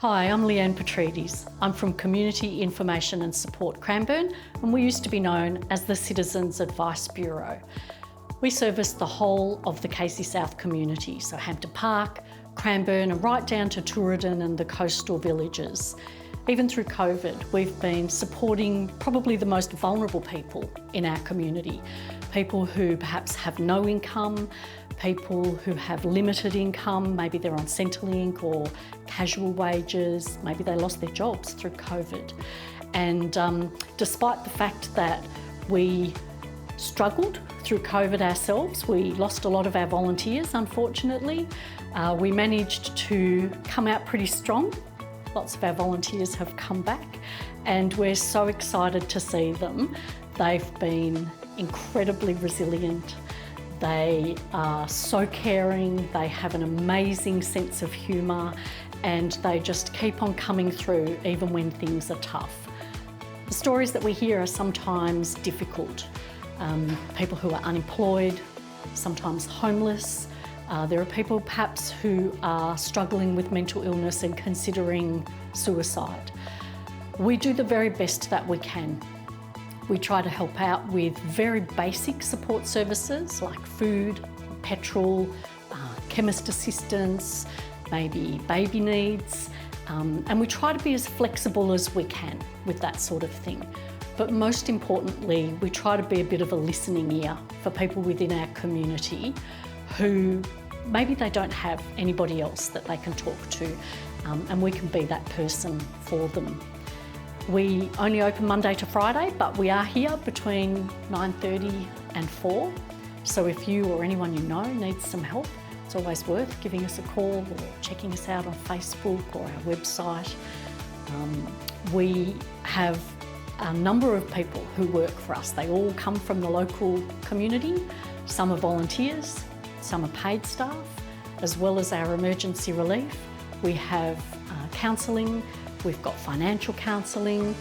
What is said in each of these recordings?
Hi, I'm Leanne Petrides. I'm from Community Information and Support Cranbourne, and we used to be known as the Citizens Advice Bureau. We service the whole of the Casey South community, so Hampton Park, Cranbourne and right down to Tooradin and the coastal villages. Even through COVID, we've been supporting probably the most vulnerable people in our community. People who perhaps have no income, people who have limited income, maybe they're on Centrelink or casual wages, maybe they lost their jobs through COVID. And despite the fact that we struggled through COVID ourselves, we lost a lot of our volunteers, unfortunately, we managed to come out pretty strong. Lots of our volunteers have come back and we're so excited to see them. They've been incredibly resilient. They are so caring, they have an amazing sense of humour and they just keep on coming through even when things are tough. The stories that we hear are sometimes difficult. People who are unemployed, sometimes homeless. There are people perhaps who are struggling with mental illness and considering suicide. We do the very best that we can. We try to help out with very basic support services like food, petrol, chemist assistance, maybe baby needs, and we try to be as flexible as we can with that sort of thing. But most importantly, we try to be a bit of a listening ear for people within our community who maybe they don't have anybody else that they can talk to, and we can be that person for them. We only open Monday to Friday, but we are here between 9:30 and 4. So if you or anyone you know needs some help, it's always worth giving us a call or checking us out on Facebook or our website. We have a number of people who work for us. They all come from the local community. Some are volunteers, some are paid staff, as well as our emergency relief. We have counselling, we've got financial counselling,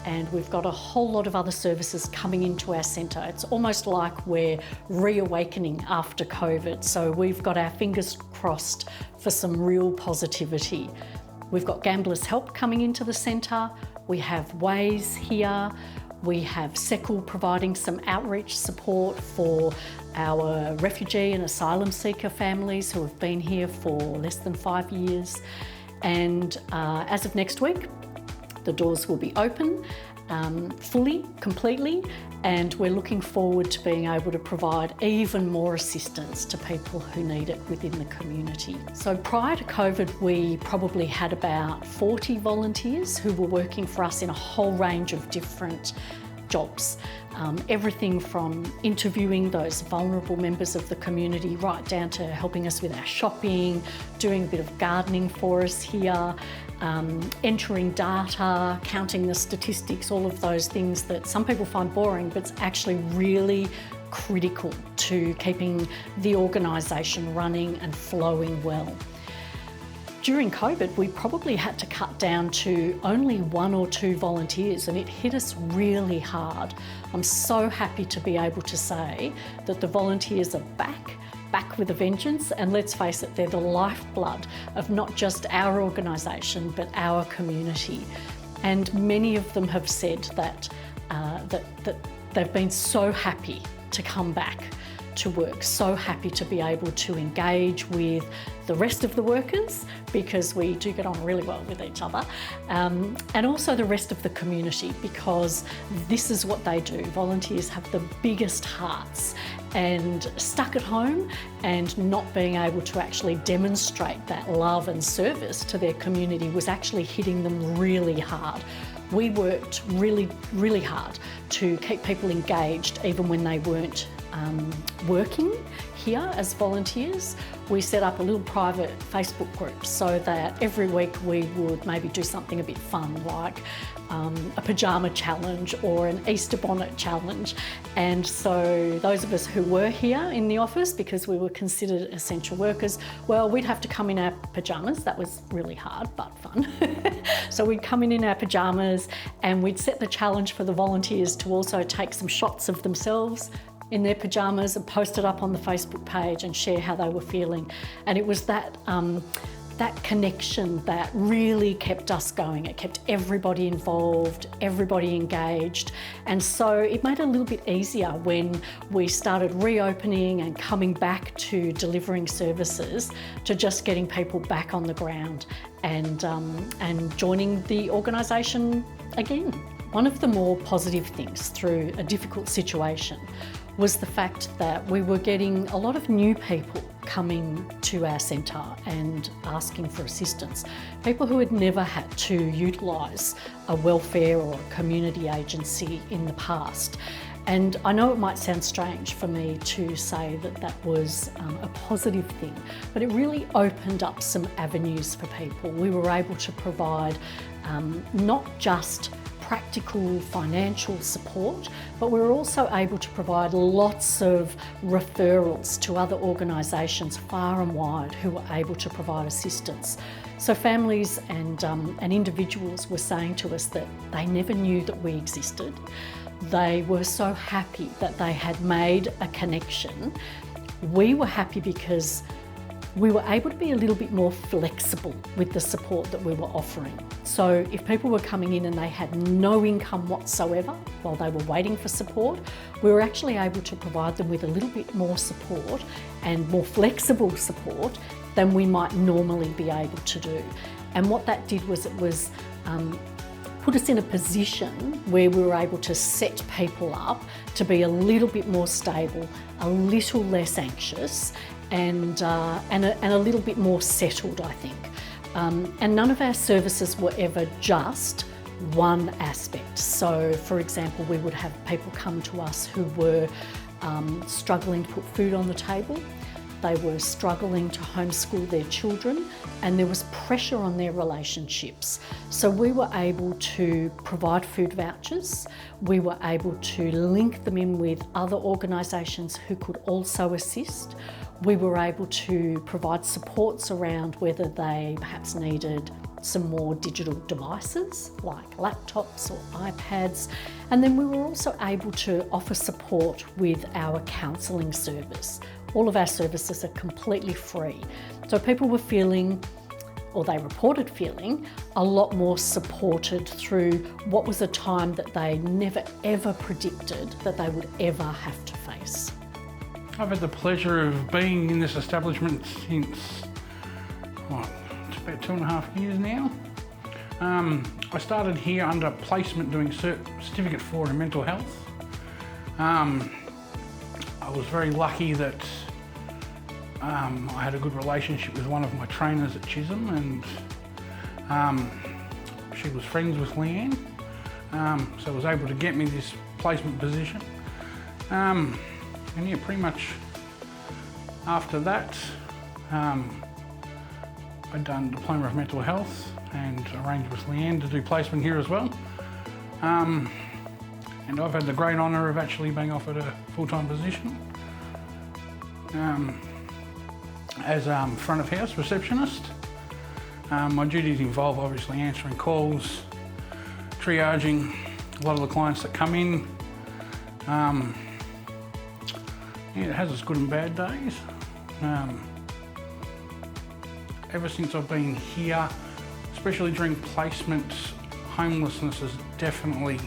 and we've got a whole lot of other services coming into our centre. It's almost like we're reawakening after COVID, so we've got our fingers crossed for some real positivity. We've got Gamblers Help coming into the centre, we have Ways here, we have SECL providing some outreach support for our refugee and asylum seeker families who have been here for less than 5 years. And as of next week, the doors will be open fully, completely, and we're looking forward to being able to provide even more assistance to people who need it within the community. So prior to COVID, we probably had about 40 volunteers who were working for us in a whole range of different jobs. Everything from interviewing those vulnerable members of the community right down to helping us with our shopping, doing a bit of gardening for us here, entering data, counting the statistics, all of those things that some people find boring, but it's actually really critical to keeping the organisation running and flowing well. During COVID, we probably had to cut down to only 1 or 2 volunteers and it hit us really hard. I'm so happy to be able to say that the volunteers are back with a vengeance, and let's face it, they're the lifeblood of not just our organisation but our community. And many of them have said that they've been so happy to come back to work, so happy to be able to engage with the rest of the workers because we do get on really well with each other, and also the rest of the community because this is what they do. Volunteers have the biggest hearts, and stuck at home and not being able to actually demonstrate that love and service to their community was actually hitting them really hard. We worked really, really hard to keep people engaged even when they weren't working here as volunteers. We set up a little private Facebook group so that every week we would maybe do something a bit fun like a pyjama challenge or an Easter bonnet challenge. And so those of us who were here in the office, because we were considered essential workers, well, we'd have to come in our pyjamas. That was really hard, but fun. So we'd come in our pyjamas and we'd set the challenge for the volunteers to also take some shots of themselves in their pyjamas and post it up on the Facebook page and share how they were feeling. And it was that that connection that really kept us going. It kept everybody involved, everybody engaged. And so it made it a little bit easier when we started reopening and coming back to delivering services, to just getting people back on the ground and joining the organisation again. One of the more positive things through a difficult situation was the fact that we were getting a lot of new people coming to our centre and asking for assistance. People who had never had to utilise a welfare or a community agency in the past. And I know it might sound strange for me to say that that was a positive thing, but it really opened up some avenues for people. We were able to provide not just practical financial support, but we were also able to provide lots of referrals to other organisations far and wide who were able to provide assistance. So families and individuals were saying to us that they never knew that we existed. They were so happy that they had made a connection. We were happy because we were able to be a little bit more flexible with the support that we were offering. So if people were coming in and they had no income whatsoever while they were waiting for support, we were actually able to provide them with a little bit more support and more flexible support than we might normally be able to do. And what that did was put us in a position where we were able to set people up to be a little bit more stable, a little less anxious, and a little bit more settled, I think. And none of our services were ever just one aspect. So, for example, we would have people come to us who were struggling to put food on the table. They were struggling to homeschool their children, and there was pressure on their relationships. So we were able to provide food vouchers. We were able to link them in with other organisations who could also assist. We were able to provide supports around whether they perhaps needed some more digital devices like laptops or iPads. And then we were also able to offer support with our counselling service. All of our services are completely free. So people were feeling, or they reported feeling, a lot more supported through what was a time that they never ever predicted that they would ever have to face. I've had the pleasure of being in this establishment since, it's about 2.5 years now. I started here under placement doing certificate 4 in mental health. I was very lucky that I had a good relationship with one of my trainers at Chisholm, and she was friends with Leanne, so I was able to get me this placement position. And yeah, pretty much after that, I'd done Diploma of Mental Health and arranged with Leanne to do placement here as well. And I've had the great honour of actually being offered a full-time position as front of house receptionist. My duties involve obviously answering calls, triaging a lot of the clients that come in. Yeah, it has its good and bad days. Ever since I've been here, especially during placement, homelessness has definitely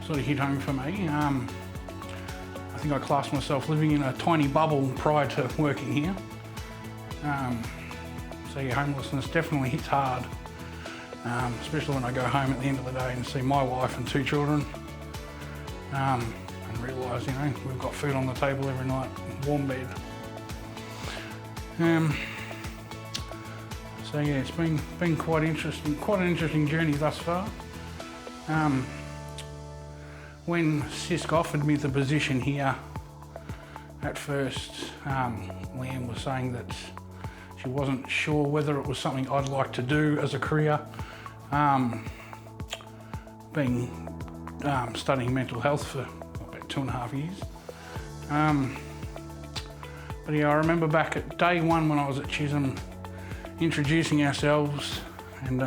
sort of hit home for me. I think I class myself living in a tiny bubble prior to working here. So yeah, homelessness definitely hits hard, especially when I go home at the end of the day and see my wife and 2 children, and realise, you know, we've got food on the table every night, warm bed. So yeah, it's been quite an interesting journey thus far. When CISC offered me the position here, at first, Leanne was saying that she wasn't sure whether it was something I'd like to do as a career, studying mental health for about 2.5 years. But yeah, I remember back at day 1 when I was at Chisholm, introducing ourselves, and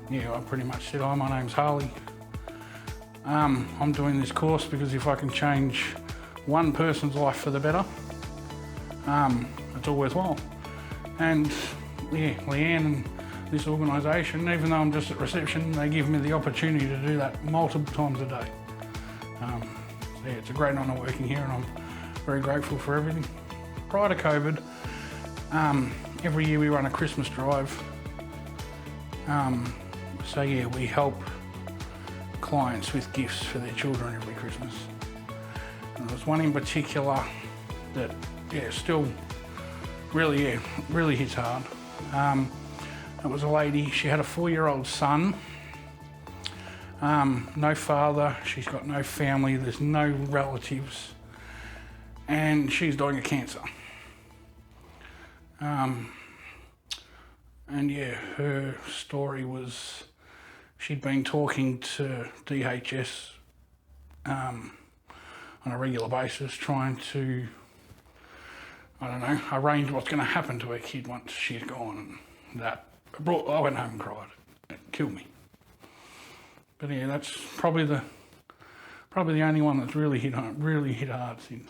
yeah, I pretty much said, "Hi, my name's Harley. I'm doing this course because if I can change one person's life for the better, it's all worthwhile." And yeah, Leanne and this organisation, even though I'm just at reception, they give me the opportunity to do that multiple times a day. So yeah, it's a great honour working here, and I'm very grateful for everything. Prior to COVID, every year we run a Christmas drive. So yeah, we help clients with gifts for their children every Christmas. And there's one in particular that, yeah, still really hits hard. It was a lady, she had a 4-year-old son, no father, she's got no family, there's no relatives, and she's dying of cancer. And yeah, her story was she'd been talking to DHS on a regular basis, trying to, I don't know, arrange what's going to happen to her kid once she's gone. And that I went home and cried. It killed me. But yeah, that's probably the only one that's really hit hard since.